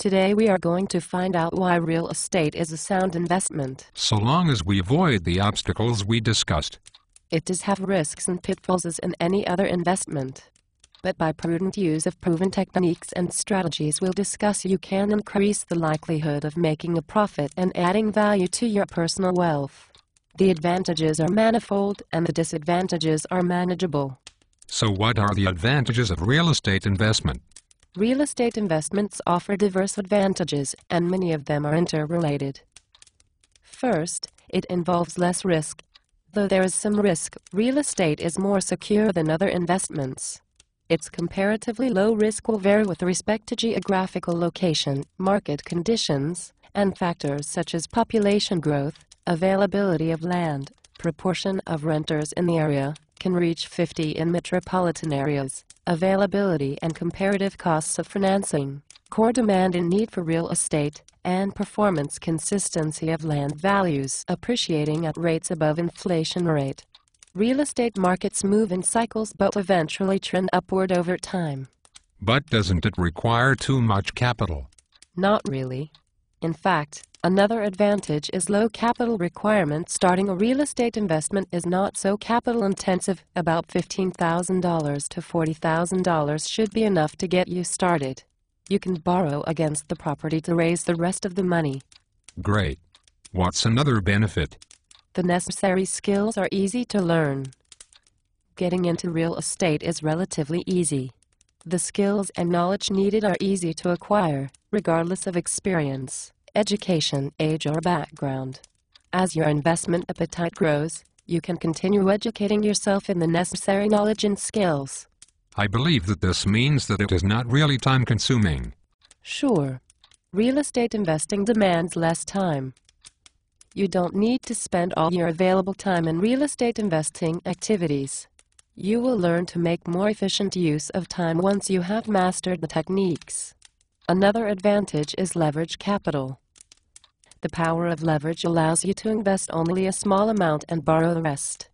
Today we are going to find out why real estate is a sound investment. So long as we avoid the obstacles we discussed. It does have risks and pitfalls as in any other investment. But by prudent use of proven techniques and strategies we'll discuss, you can increase the likelihood of making a profit and adding value to your personal wealth. The advantages are manifold and the disadvantages are manageable. So what are the advantages of real estate investment? Real estate investments offer diverse advantages, and many of them are interrelated. First, it involves less risk. Though there is some risk, real estate is more secure than other investments. Its comparatively low risk will vary with respect to geographical location, market conditions, and factors such as population growth, availability of land, proportion of renters in the area, can reach 50 in metropolitan areas, availability and comparative costs of financing, core demand and need for real estate, and performance consistency of land values appreciating at rates above inflation rate. Real estate markets move in cycles but eventually trend upward over time. But doesn't it require too much capital? Not really. In fact, another advantage is low capital requirements. Starting a real estate investment is not so capital intensive. About $15,000 to $40,000 should be enough to get you started. You can borrow against the property to raise the rest of the money. Great. What's another benefit? The necessary skills are easy to learn. Getting into real estate is relatively easy. The skills and knowledge needed are easy to acquire, regardless of experience, education, age, or background. As your investment appetite grows, you can continue educating yourself in the necessary knowledge and skills. I believe that this means that it is not really time-consuming. Sure. Real estate investing demands less time. You don't need to spend all your available time in real estate investing activities. You will learn to make more efficient use of time once you have mastered the techniques. Another advantage is leverage capital. The power of leverage allows you to invest only a small amount and borrow the rest.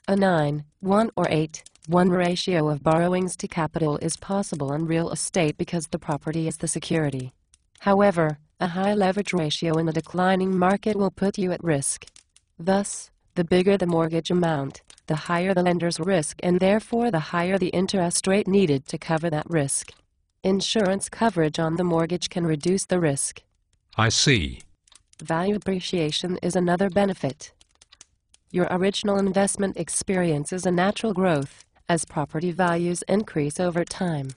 A 9:1 or 8:1 ratio of borrowings to capital is possible in real estate because the property is the security. However, a high leverage ratio in a declining market will put you at risk. Thus, the bigger the mortgage amount, the higher the lender's risk and therefore the higher the interest rate needed to cover that risk. Insurance coverage on the mortgage can reduce the risk. I see. Value appreciation is another benefit. Your original investment experiences a natural growth as property values increase over time.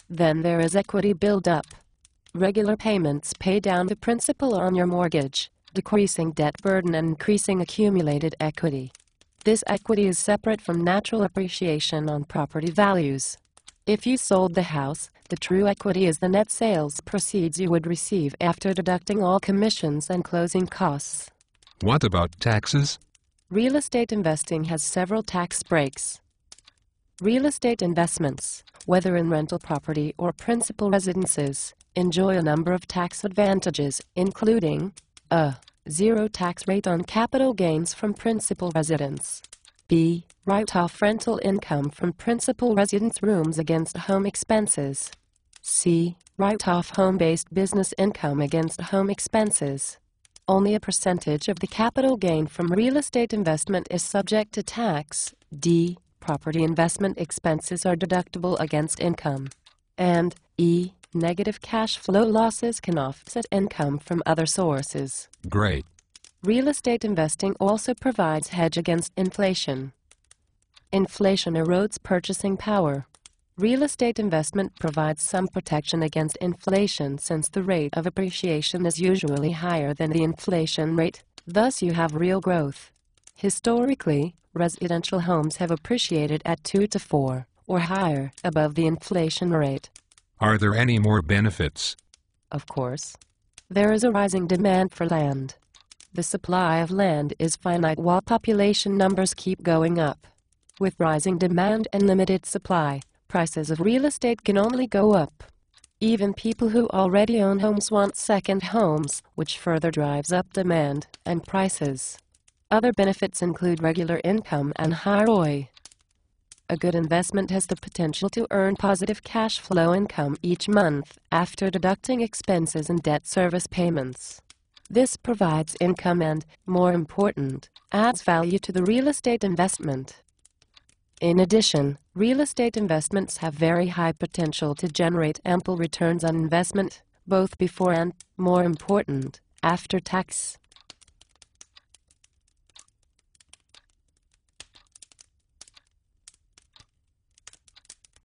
Then there is equity build-up. Regular payments pay down the principal on your mortgage, decreasing debt burden and increasing accumulated equity. This equity is separate from natural appreciation on property values. If you sold the house, the true equity is the net sales proceeds you would receive after deducting all commissions and closing costs. What about taxes? Real estate investing has several tax breaks. Real estate investments, whether in rental property or principal residences, enjoy a number of tax advantages, including a 0 tax rate on capital gains from principal residence, b. write-off rental income from principal residence rooms against home expenses, c. write-off home-based business income against home expenses. Only a percentage of the capital gain from real estate investment is subject to tax, d. property investment expenses are deductible against income, and e. negative cash flow losses can offset income from other sources. Great. Real estate investing also provides hedge against inflation. Inflation erodes purchasing power. Real estate investment provides some protection against inflation since the rate of appreciation is usually higher than the inflation rate, thus you have real growth. Historically, residential homes have appreciated at 2 to 4 or higher above the inflation rate. Are there any more benefits? Of course. There is a rising demand for land. The supply of land is finite while population numbers keep going up. With rising demand and limited supply, prices of real estate can only go up. Even people who already own homes want second homes, which further drives up demand and prices. Other benefits include regular income and high ROI. A good investment has the potential to earn positive cash flow income each month after deducting expenses and debt service payments. This provides income and, more important, adds value to the real estate investment. In addition, real estate investments have very high potential to generate ample returns on investment, both before and, more important, after tax.